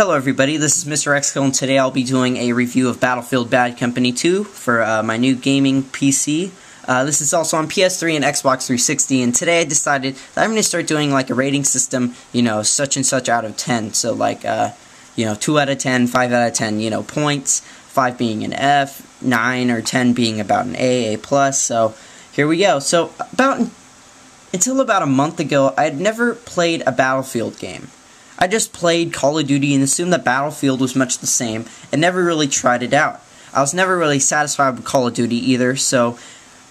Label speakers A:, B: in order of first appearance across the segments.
A: Hello everybody, this is MrXkill, and today I'll be doing a review of Battlefield Bad Company 2 for my new gaming PC. This is also on PS3 and Xbox 360, and today I decided that I'm going to start doing like a rating system, such and such out of 10. So like, 2 out of 10, 5 out of 10, points, 5 being an F, 9 or 10 being about an A+. So here we go. So until about a month ago, I had never played a Battlefield game. I just played Call of Duty and assumed that Battlefield was much the same, and never really tried it out. I was never really satisfied with Call of Duty either, so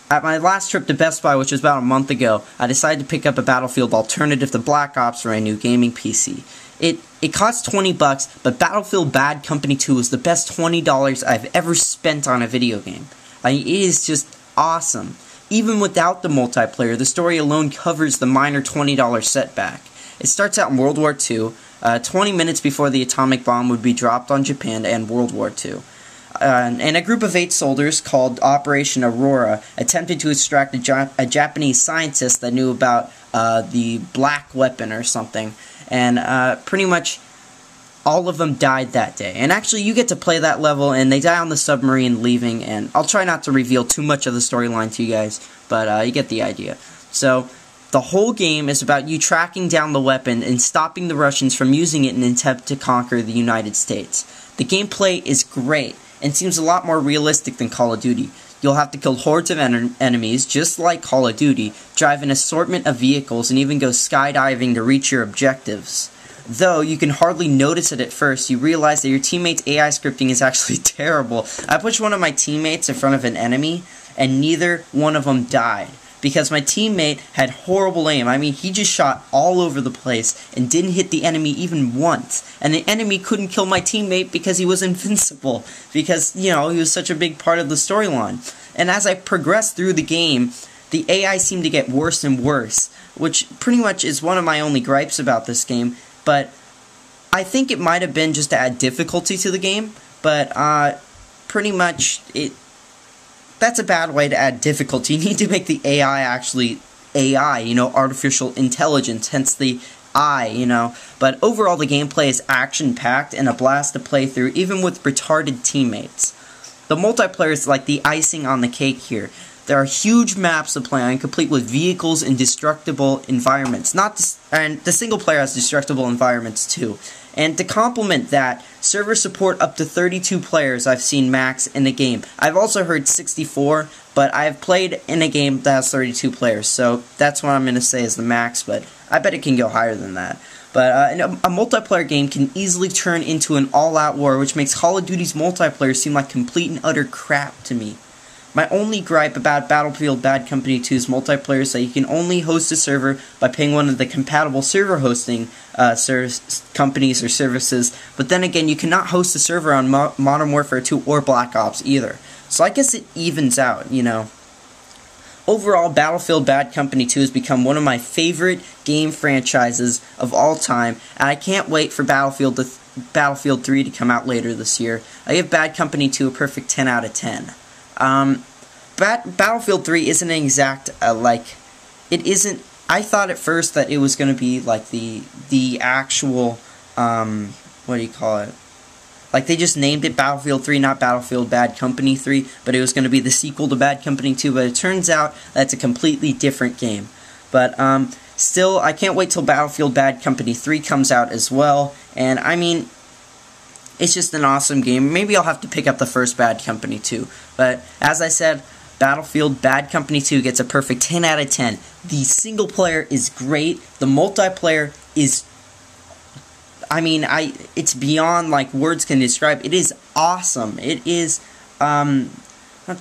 A: at my last trip to Best Buy, which was about a month ago, I decided to pick up a Battlefield alternative to Black Ops for my new gaming PC. It cost $20, but Battlefield Bad Company 2 was the best $20 I've ever spent on a video game. I mean, it is just awesome. Even without the multiplayer, the story alone covers the minor $20 setback. It starts out in World War II, 20 minutes before the atomic bomb would be dropped on Japan to end World War II. And a group of 8 soldiers called Operation Aurora attempted to extract a Japanese scientist that knew about the black weapon or something. And pretty much all of them died that day. And actually, you get to play that level, and they die on the submarine leaving. And I'll try not to reveal too much of the storyline to you guys, but you get the idea. So the whole game is about you tracking down the weapon and stopping the Russians from using it in an attempt to conquer the United States. The gameplay is great and seems a lot more realistic than Call of Duty. You'll have to kill hordes of enemies, just like Call of Duty, drive an assortment of vehicles, and even go skydiving to reach your objectives. Though you can hardly notice it at first, you realize that your teammate's AI scripting is actually terrible. I pushed one of my teammates in front of an enemy, and neither one of them died, because my teammate had horrible aim. I mean, he just shot all over the place and didn't hit the enemy even once. And the enemy couldn't kill my teammate because he was invincible. Because, he was such a big part of the storyline. And as I progressed through the game, the AI seemed to get worse and worse, which pretty much is one of my only gripes about this game. But I think it might have been just to add difficulty to the game. But pretty much that's a bad way to add difficulty. You need to make the AI actually AI, artificial intelligence, hence the I, But overall, the gameplay is action-packed and a blast to play through, even with retarded teammates. The multiplayer is like the icing on the cake here. There are huge maps to play on, complete with vehicles and destructible environments. And the single player has destructible environments too. And to complement that, servers support up to 32 players I've seen max in a game. I've also heard 64, but I've played in a game that has 32 players, so that's what I'm going to say is the max, but I bet it can go higher than that. But a multiplayer game can easily turn into an all-out war, which makes Call of Duty's multiplayer seem like complete and utter crap to me. My only gripe about Battlefield Bad Company 2's multiplayer is that you can only host a server by paying one of the compatible server hosting companies or services, but then again, you cannot host a server on Modern Warfare 2 or Black Ops either. So I guess it evens out, Overall, Battlefield Bad Company 2 has become one of my favorite game franchises of all time, and I can't wait for Battlefield 3 to come out later this year. I give Bad Company 2 a perfect 10 out of 10. Battlefield 3 isn't an exact, it isn't, I thought at first that it was going to be like the actual, what do you call it? Like, they just named it Battlefield 3, not Battlefield Bad Company 3, but it was going to be the sequel to Bad Company 2, but it turns out that's a completely different game. But, still, I can't wait till Battlefield Bad Company 3 comes out as well, and, I mean, it's just an awesome game. Maybe I'll have to pick up the first Bad Company 2. But, as I said, Battlefield Bad Company 2 gets a perfect 10 out of 10. The single player is great. The multiplayer is, it's beyond, words can describe. It is awesome. It is, not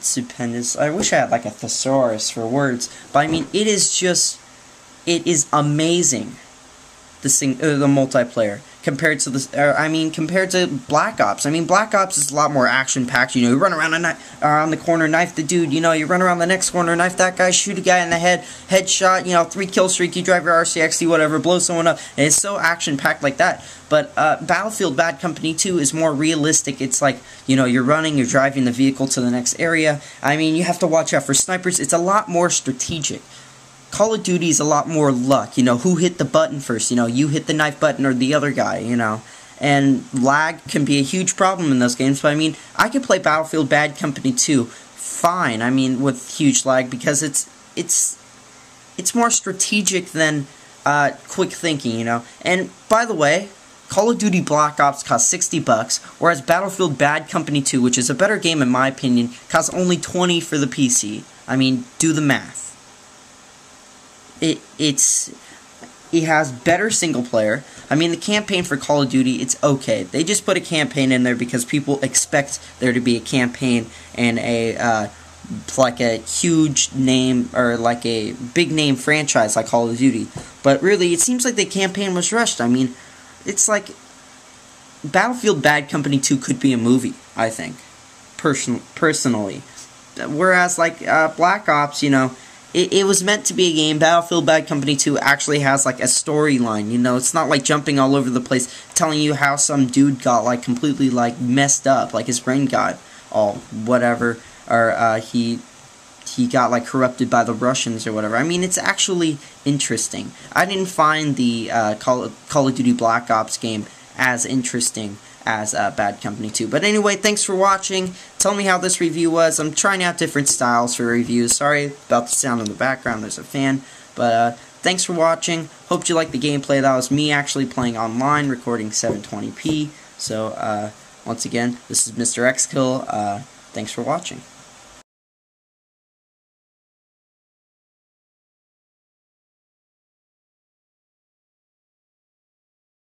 A: stupendous. I wish I had, a thesaurus for words. But, it is amazing. The multiplayer compared to compared to Black Ops. Black Ops is a lot more action-packed. You run around around the corner, knife the dude. You run around the next corner, knife that guy, shoot a guy in the head, headshot. 3-kill streak. You drive your RCXD, whatever, blow someone up. And it's so action-packed like that. But Battlefield Bad Company 2 is more realistic. It's like you're running, you're driving the vehicle to the next area. You have to watch out for snipers. It's a lot more strategic. Call of Duty is a lot more luck, who hit the button first, you hit the knife button or the other guy, and lag can be a huge problem in those games. But I mean, I could play Battlefield Bad Company 2 fine. I mean, with huge lag, because it's more strategic than quick thinking, you know. And by the way, Call of Duty Black Ops costs $60, whereas Battlefield Bad Company 2, which is a better game in my opinion, costs only $20 for the PC. I mean, do the math. It has better single player. I mean, the campaign for Call of Duty, it's okay. They just put a campaign in there because people expect there to be a campaign and like a huge name, or like a big name franchise like Call of Duty. But really, it seems like the campaign was rushed. I mean, it's like Battlefield Bad Company 2 could be a movie, I think, personally. Whereas like Black Ops, you know, it was meant to be a game. Battlefield Bad Company 2 actually has like a storyline, you know. It's not like jumping all over the place telling you how some dude got like completely like messed up, like his brain got all whatever, or he got like corrupted by the Russians or whatever. I mean, it's actually interesting. I didn't find the Call of Duty Black Ops game as interesting as Bad Company 2. But anyway, thanks for watching. Tell me how this review was. I'm trying out different styles for reviews. Sorry about the sound in the background. There's a fan. But thanks for watching. Hope you liked the gameplay. That was me actually playing online, recording 720p. So once again, this is MrXkill. Thanks for watching.